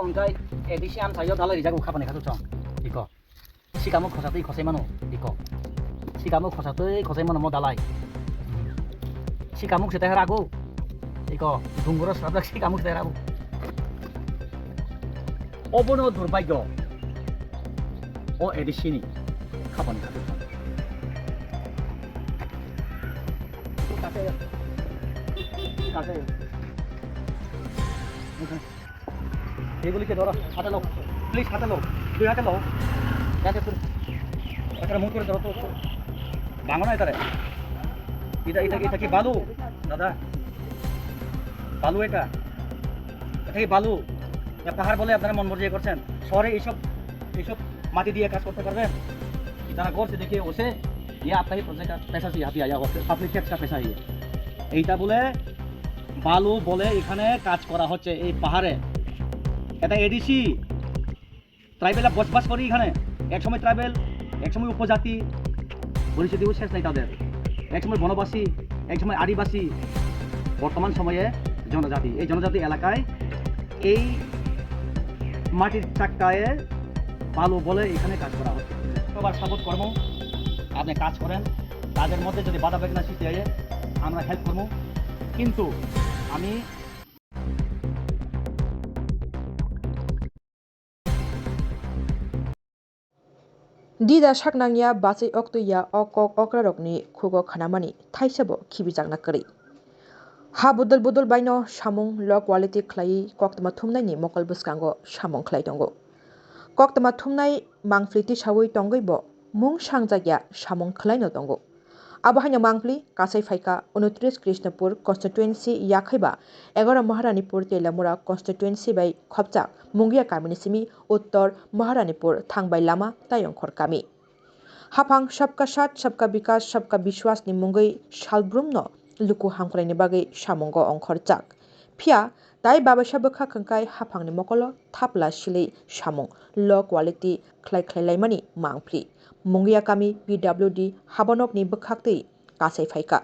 hangkai edisian sayo dalai jago kapan ka chong iko si kamu khosatei khosai mano iko si kamu khosatei khosai mano mo dalai si kamu setai ragu iko dunggoro sabrak si kamu setai ragu obono durbagyo o edisini kapan ka chong কাছে এগুলিকে ধরো হাতে লো please হাতে লো দুই হাতে লো যাতে তোর একটা মুখ করে ধরো তো ভাঙো না এটারে এটা কি বালু দাদা বালু এটা কি বালু পাহাড় বলে আপনারা মন মর্জি করছেন শহরে এইসব মাটি দিয়ে কাজ করতে পারবেন যারা করছে দেখে ওসে ये आपका ही प्रोजेक्ट का पैसा से यहाँ पे आया हुआ पब्लिक टैक्स का पैसा ही है এইটা বলে বালু বলে এখানে কাজ করা হচ্ছে এই পাহাড়ে এটা এডিসি ট্রাইবেলরা বসবাস করি এখানে একসময় ট্রাইবেল একসময় উপজাতি পরিস্থিতিও শেষ নাই তাদের একসময় বনবাসী একসময় আদিবাসী বর্তমান সময়ে জনজাতি এই জনজাতি এলাকায় এই মাটির চাক্কায় বালু বলে এখানে কাজ করা হচ্ছে সবার সাপোর্ট কর্ম আপনি কাজ করেন তাদের মধ্যে যদি বাধা বেদনা সৃষ্টি হয় আমরা হেল্প করবো কিন্তু আমি Dida saknangya bachi oktuya okok okrarokni khugo khanamani thaisabo khibijak nakari. Ha budol budol baino samung low quality khlai koktama thumnai ni mokal buskango samung khlai tongo. Koktama thumnai mangfliti sawi tonggoibo mung sangjagya samung khlai no tongo. Abahanya mangpli kasai phaika 29 Krishnapur constituency yakhaiba 11 Maharanipur Telamura constituency bai khopchak mungia kamini simi uttor Maharanipur thangbai lama tayongkhor kami hapang sabka sat sabka bikas sabka bishwas ni mungai salbrumno luku hamkraini bagai samungo ongkhor chak phia tai babasa bokha khangkai hapang ni mokolo thapla silei samung low quality khlai laimani mangpli mungia kami PWD habanok ni bokhaktei kasai phaika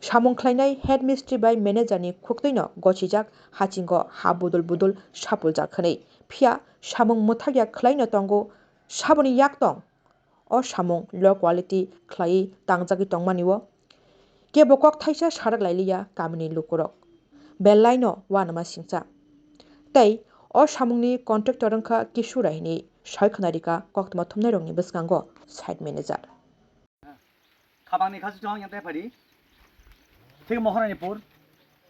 samung khlainai headmistress by manager ni khukteino gochijak hachingo ha budul budul sapuljak khanei phia samung muthagya khlaino tongo saboni yaktong o samung low quality khlai tangjagi tongmaniwo ke bokok thaisa sarak lailiya kamini lukurok bellaino wanama singcha tai o samungni contractor rangkha kisuraini soikhonarika koktoma thumnairokni bwskango site manager खाबांनि खासुजों यांते फारि ठीक महारानीपुर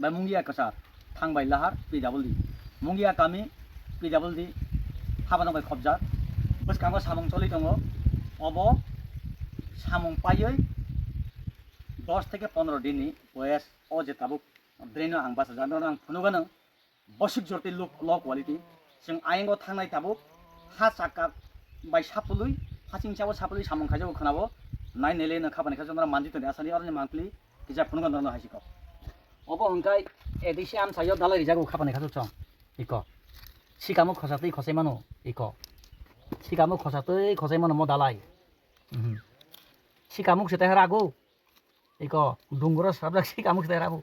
बा मुंगिया कसार थांबाय लाहार PWD मुंगिया कामी PWD हाबानाव खबजा बसकांगो सामुं चलि दङ अब सामुं पायै 10 থেকে 15 दिननि ओएस ओ जे ताबुक ड्रेनो आं बासा जानो आं फुनुगोन बसिक जरति लो क्वालिटी जों आयंगो थांनाय ताबुक हा चाका बाय सापुलुय हासिंसाव सापुलुय सामुं खाजो खोनाबो नाइ नेले न खाबानि खाजो मानजि तने आसानि अरनि मांकलि किजा फुनुगोन न हासिको अब हंकाय एडिसियान सायो दालाय जागो खाबानि खाजो चं इको सिकामु खसातै खसै मानो इको सिकामु खसातै खसै मानो म दालाय सिकामु सेtai रागो इको डुंगरो साबला सिकामु सेtai रागो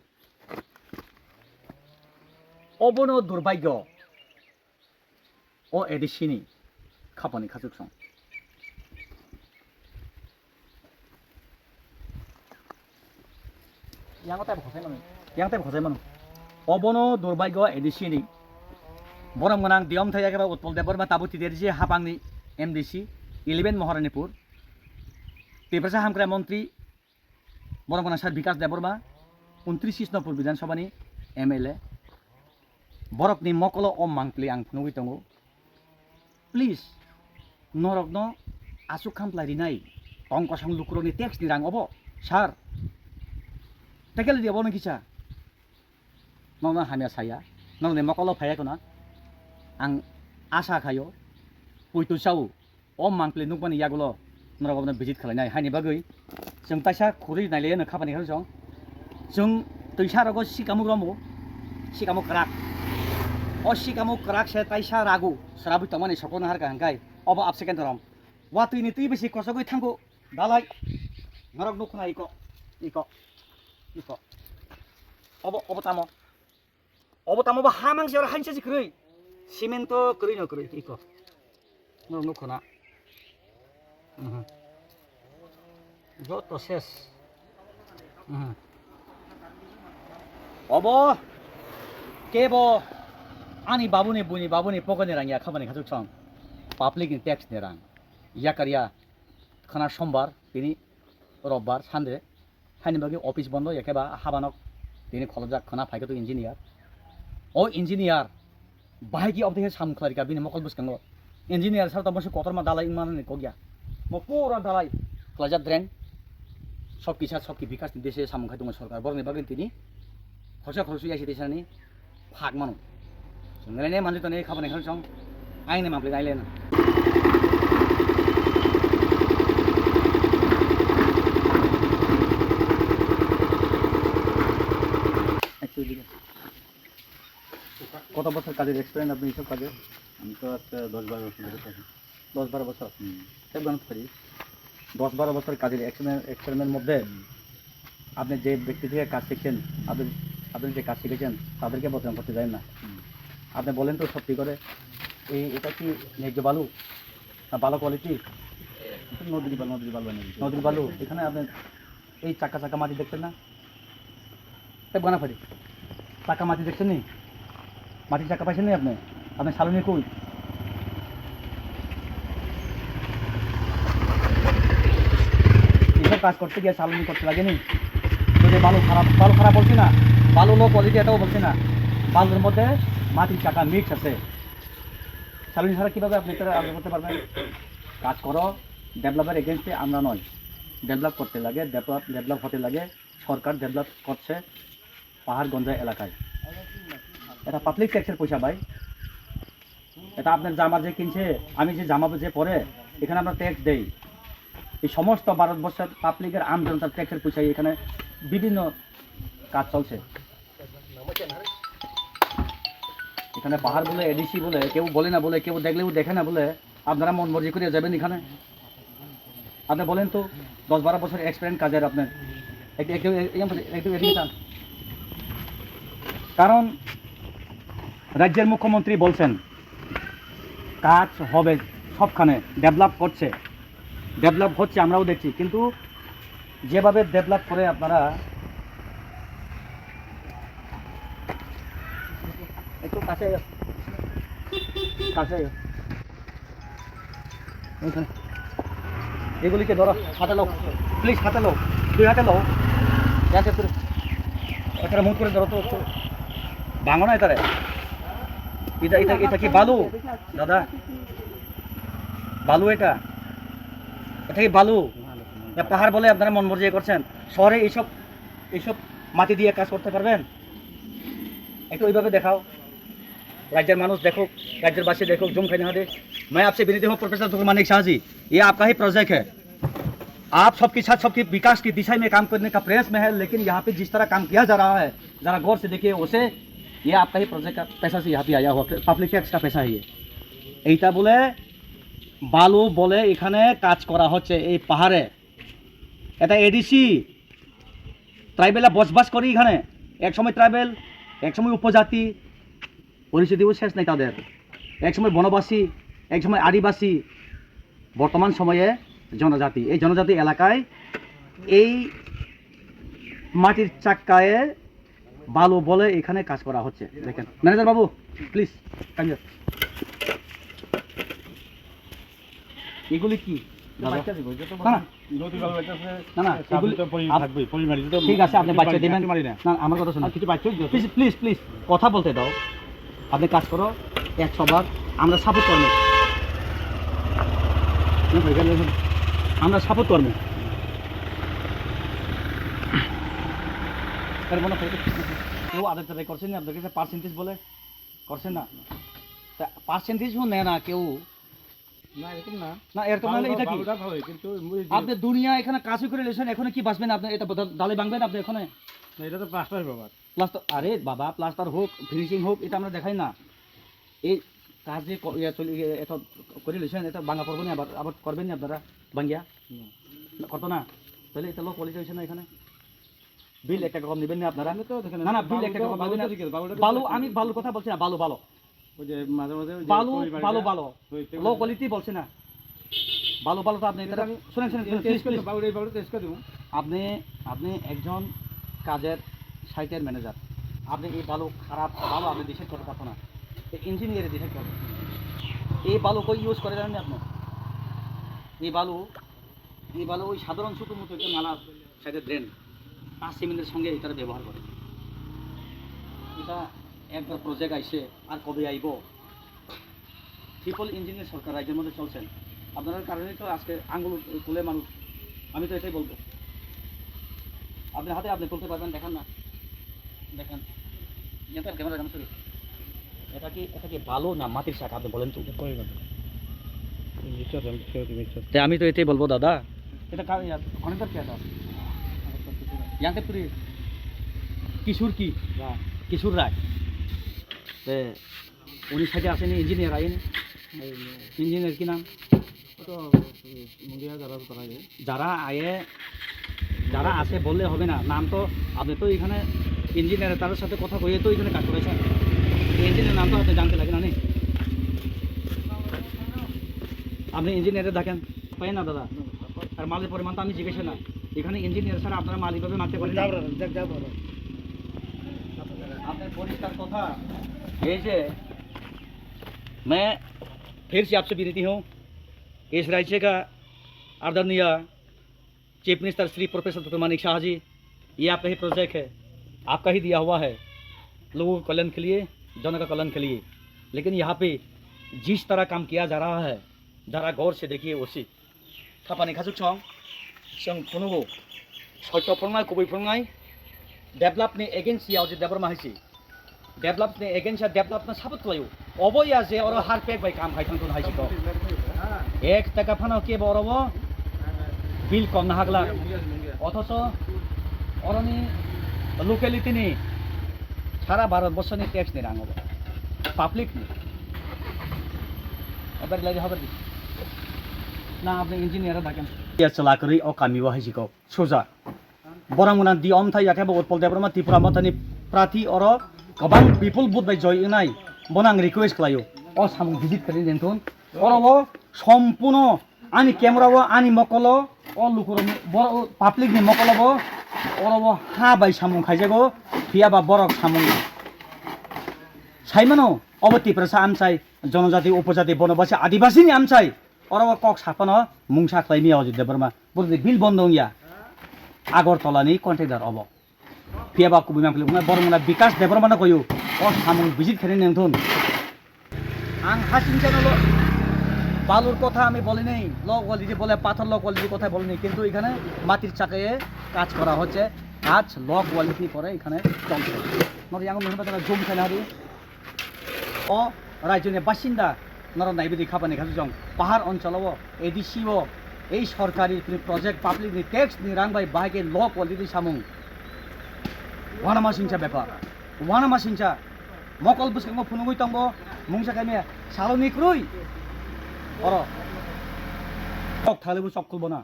अबनो दुर्भाग्य ओ एडिसिनि खाबानि खाजो चं yang tay khosai manu obono durbagyo edisini boram gonang diom thaya ke utpol debor ba tabu tiderji hapangni MDC 11 Maharanipur Tiprasa hamkra মন্ত্রী boram gonang sar bikas debor ba 29 Krishnapur Bidhan Sabhani MLA borokni mokolo om mangpli ang nugui tongo please norokno asuk khamplai nai tongko sang lukuroni tax ni rang obo sar Tekel dia bono kisah, nona hamil saya, nona mokolo payah kena, ang asa kayo, puitu sawu, om mangkle nukmani yagulo, nora bono visit kalanya, hani bagai, jeng taisa kuri naileya nak kapan ikhlas jong, jeng taisa rago si kamu romo, si kamu kerak, oh si kamu kerak saya taisa ragu, serabu tamani sokona harga angkai, obo absekan teram, waktu ini tiba si kosogoi tanggo, dalai, norok nukna iko. Obo tamo ba hamang siara hansa si krei cement করি না করি কি কর মুখ না যত শেষ of কেব ani babuni pokoknya rang ya khamani khachuk chong public in tax ne rang ya kariya khana sombar tini robbar sande hani bagi office bondo yakeba habanok tini kholojak khana phaiga to engineer o engineer bahagi obdhe sam kharika bini mokol buskango engineer sar tamase kotorma dalai man ne kogya mo pura dalai kholojak drain সব কিছু সব কি বিকাশ দেশে সামুখাই দङ সরকার বরনি বাগin tini খরচা খরচি আসি দেশানি ফাক মানো ngelene manju tane khabane khal chong aine maple gaile na কত বছর কাজের এক্সপেরিয়েন্স আপনি এইসব কাজে আমি তো আজকে 10-12 বছর ধরে থাকি 10-12 বছর সব গান করি 10-12 বছর কাজের এক্সপেরিমেন্ট মধ্যে আপনি যে ব্যক্তি থেকে কাজ শিখছেন আপনি যে কাজ শিখেছেন তাদেরকে বদনাম করতে যাবেন না আপনি বলেন তো সত্যি করে এটা কি ন্যায্য বালু না ভালো কোয়ালিটি নদীর বালু এখানে আপনি এই চাকা মাটি দেখছেন না বানা ফাটি চাকা মাটি দেখছেন নি মাটির চাকা পাইছেন নি আপনি সালনি কই এইসব কাজ করতে গিয়ে সালনি করতে লাগেনি যদি বালু খারাপ বলছি না বালু লো কোয়ালিটি এটাও বলছি না বালুর মধ্যে মাটির চাকা মিক্স আছে সালনি ছাড়া কীভাবে আপনি এটা আগে করতে পারবেন কাজ করো ডেভেলপের এগেনস্টে আমরা নয় ডেভেলপ করতে লাগে ডেভেলপ হতে লাগে সরকার ডেভেলপ করছে পাহাড় গঞ্জা এলাকায় এটা পাবলিক ট্যাক্সের পয়সা ভাই এটা আপনার জামা যে কিনছে আমি যে জামা যে পরে এখানে আমরা ট্যাক্স দেই এই সমস্ত ভারতবর্ষের পাবলিকের আম জনতার ট্যাক্সের পয়সায় এখানে বিভিন্ন কাজ চলছে এখানে পাহাড় বলে এডিসি বলে কেউ বলে না বলে কেউ দেখলেও দেখে না বলে আপনারা মন মর্জি করে যাবেন এখানে আপনি বলেন তো 10-12 বছর এক্সপিরিয়েন্স কাজের আপনার একটু এদিকে চান কারণ রাজ্যের মুখ্যমন্ত্রী বলছেন কাজ হবে সবখানে ডেভেলপ হচ্ছে আমরাও দেখছি কিন্তু যেভাবে ডেভেলপ করে আপনারা একটু কাছে এগুলিকে ধরো হাতে লো প্লিজ হাতে লো 2 হাতে লো একটা মুখ করে ধরো তো ভাঙো না এটা কি বালু দাদা বালু এটা কি বালু পাহাড় বলে আপনারা মন মর্জি করছেন শহরে এইসব মাটি দিয়ে কাজ করতে পারবেন একটু ওইভাবে দেখাও राज्य मानुष देखो राज्यवासी देखो जूम खाने दे मैं आपसे विनती हूँ प्रोफेसर डॉक्टर मानिक शाह जी ये आपका ही प्रोजेक्ट है आप सबके साथ सबके विकास की दिशा में काम करने का प्रयास में है लेकिन यहाँ पे जिस तरह काम किया जा रहा है ज़रा गौर से देखिए उसे ये आपका ही प्रोजेक्ट का पैसा से यहाँ पे आया हुआ पब्लिक टैक्स का पैसा है ये এইটা বলে বালু বলে এখানে কাজ করা হচ্ছে এই পাহাড়ে এটা এডিসি ট্রাইবেলা বসবাস করি এখানে এক সময় ট্রাইবেল এক সময় উপজাতি পরিস্থিতিও শেষ নেই তাদের এক সময় বনবাসী এক সময় আদিবাসী বর্তমান সময়ে জনজাতি এই জনজাতি এলাকায় এই মাটির চাক্কায় বালু বলে এখানে কাজ করা হচ্ছে দেখেন ম্যানেজার বাবু প্লিজ কাঞ্জার এগুলি কি ঠিক আছে আপনি বাচ্চা দেবেন না আমার কথা শুনুন প্লিজ প্লিজ কথা বলতে দাও আপনি কাজ করো 100 বার আমরা সাপোর্ট করবো আমরা সাপোর্ট করবো কেউ আদার ট্রাই করছেন না আপনার কাছে পার্সেন্টেজ বলে করছেন না তা পার্সেন্টেজও নেয় না কেউ না এরকম না এটা কি কিন্তু আপনি দুনিয়া এখানে কাজ করে লেছেন এখন কি বাঁচবেন আপনি এটা ডালে ভাঙবেন আপনি এখানে এটা তো প্লাস্টার ব্যাপার প্লাস্টার আরে বাবা প্লাস্টার হোক ফিনিশিং হোক এটা আমরা দেখাই না এই কাজ যে এটা করে লেছেন এটা ভাঙা পড়বেন আবার করবেন না আপনারা ভাঙ্গিয়া কত না তাহলে এটা লো কোয়ালিটি হয়েছে না এখানে বিল 1 টাকা কম নেবেন না আপনারা না না বিল 1 টাকা কম বালু আমি বালুর কথা বলছি না বালু ওই যে মাঝে মাঝে ওই যে বালু পরিবারে ভালো যা- ভালো ওই- লো কোয়ালিটি বলছে না ভালো ভালো তো আপনি এটা শুনেন শুনেন টেস্ট please, করে please। বাবুর এই বাবুর টেস্ট করে দেবো। আপনি আপনি একজন কাজের সাইটের ম্যানেজার আপনি এই বালু খারাপ ভালো আপনি ডিসাইড করতে পারতো না ইঞ্জিনিয়ারে ডিসাইড করবেন এই বালু কই ইউজ করে জানেন আপনি এই বালু ওই সাধারণ ছোটো মতো একটা নালা সাইডে ড্রেন তার সিমেন্টের সঙ্গে এটা ব্যবহার করে এটা একবার প্রজেক্ট আইসে আর কবে আইব ট্রিপল ইঞ্জিনিয়ার সরকার রাজ্যের মধ্যে চলছেন আপনার কারণেই তো আজকে আঙ্গুল তুলে মানুষ আমি তো এটাই বলবো আপনার হাতে আপনি তুলতে পারবেন দেখান না দেখেন ক্যামেরা কেমন করি এটা কি ভালো না মাটির শাক আপনি বলেন তো আমি তো এটাই বলবো দাদা এটা অনেকবার কি আছে জানতে পারি কিশোর কি কিশোর রায় উনি সাইডে আসেনি ইঞ্জিনিয়ার আইন ইঞ্জিনিয়ার কি নাম তো মুন্ডিয়া যারা তারা যায় যারা আয়ে যারা আছে বললে হবে না নাম তো আপনি তো এখানে ইঞ্জিনিয়ার তাদের সাথে কথা কইয়ে তো এখানে কাজ করেছেন ইঞ্জিনিয়ার নাম তো আপনি জানতে লাগে না নি আপনি ইঞ্জিনিয়ারে দেখেন পাই না দাদা আর মালের পরিমাণ তো আমি জিজ্ঞেস না এখানে ইঞ্জিনিয়ার ছাড়া আপনারা মাল এইভাবে মারতে পারেন না आपने परिष्कार कथा ये जे मैं फिर से आपसे विनती हूँ इस राज्य का आदरणीय chief minister Shri professor doctor Manik Saha ji ये आपका ही प्रोजेक्ट है आपका ही दिया हुआ है लोगों के कल्याण के लिए जन का कल्याण के लिए लेकिन यहाँ पे जिस तरह काम किया जा रहा है जरा गौर से देखिए उसी खापानी खासुक सं जों खुनुबो सत्य फोरमाय गुबै फोरमाय डेभलपनि एजेन्सियाव जे डेभलप माहिसि डेभलपनि एजेन्सिया डेभलपना साबत खालायो अबया जे अर हार पेक बाय काम हाइथांखौ हाइसिखौ 1 টাকা फानाव के बरब बिल कम ना हागला अथच अरनि लोकेलिटिनि सारा भारत बर्षनि टैक्स नि राङब पाब्लिकनि एबार लाइदि हबर ना आपनि इन्जिनियर थाकेन या चलाकरि अ कामिवा हाइसिखौ सोजा बरामुना दि अमथाय याखेबो उत्पल देबरमा त्रिपुरा माथानि प्रार्थी अर गोबां पिपुल बुथ बाय जय इनाय बनां रिक्वेस्ट खालायो अ सामुं भिजिट करि देनथुन अरबो सम्पूर्ण आनि क्यामेराबो आनि मकलो अ लुकुरनि बर पाब्लिकनि मकलबो अरबो हा बाय सामुं खाइजागो फियाबा बरक सामुं साइमानो अब त्रिपुरा आमसाय जनजाति उपजाति बनवासी आदिवासीनि आमसाय अरबो कक साफानो मुंसा खालायनि अजित देबरमा बुझदि बिल बन्दंया आगरतलानि कन्ट्रेक्टर अब पियाबा कुबिमा फिल्म बरमुना विकास देबरमाना कयो अ सामुं भिजिट खालायनि नोंथुन आं हासिंचानल बालुर कथा आमी बলি নাই লো কোয়ালিটি বলে পাথর লো কোয়ালিটি কথা বলি নাই কিন্তু এখানে মাটির চাকায়ে কাজ করা হচ্ছে কাজ লো কোয়ালিটি করে এখানে চলছে নর ইয়াং মেহনত জুম খেলা হারি ও রাজ্যनि বাসিন্দা নর নাইবিদি খাপানি খাজুজং পাহাড় অঞ্চলও এডিসিও এই সরকারি প্রজেক্ট পাবলিকনি ট্যাক্সনি রাংবাই বাহাগে লো কোয়ালিটি সামুং ওয়ানামা সিংচা ব্যাপার ওয়ানামা সিংচা মকল বুসকাঙ্গ ফুনুগুই তঙ্গ মুংসা কাইমে সালনিক্রুই अर चक थालेबो चक खुलबना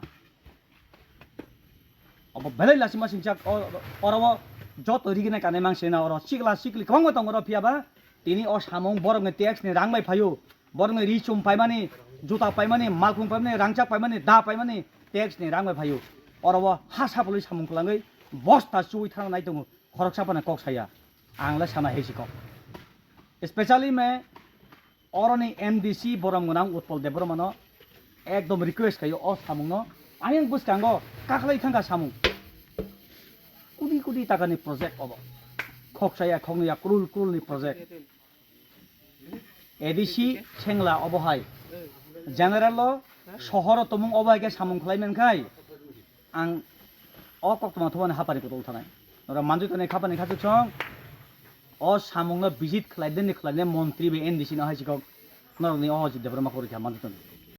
अब बेलै लासिमा सिंचा अरब जत रिगिना काने मांसेना अर सिगला सिगली गोबां दङ र फियाबा तिनी अ सामं बरंनि टैक्सनि रांबाय फायो बरंनि रिचुम पाइमानि जुता पाइमानि मालखुं पाइमानि रांचा पाइमानि दा पाइमानि टैक्सनि रांबाय फायो अरब हासा बलै सामं खलाङै बस्ता सुइ थाना नाय दङ खरकसापाना कक साया आंला साना हेसिक स्पेशली मैं अरनि एमडीसी बरमगोनां उत्पल देबरमानो एकदम रिक्वेस्ट खायो अ सामुंनो आयं बुसकांगो काखलै खांगा सामुं कुदि कुदि टाकानि प्रोजेक्ट अब खकसाया खंगया क्रुल क्रुलनि प्रोजेक्ट एडीसी सेंगला अबहाय जेनारेल शहर तमुं अबहायके सामुं खलायमेनखाय आं अ कक्तमाथवानि हापानि कतल थानाय र मानजुतनि खापानि खाजुसं अ सामुंनो भिजिट खालायदेनि खालायने मन्त्रि बे एनडीसी ना हाइसिक नरनि अजित देबरमा करिखा मानजुतनि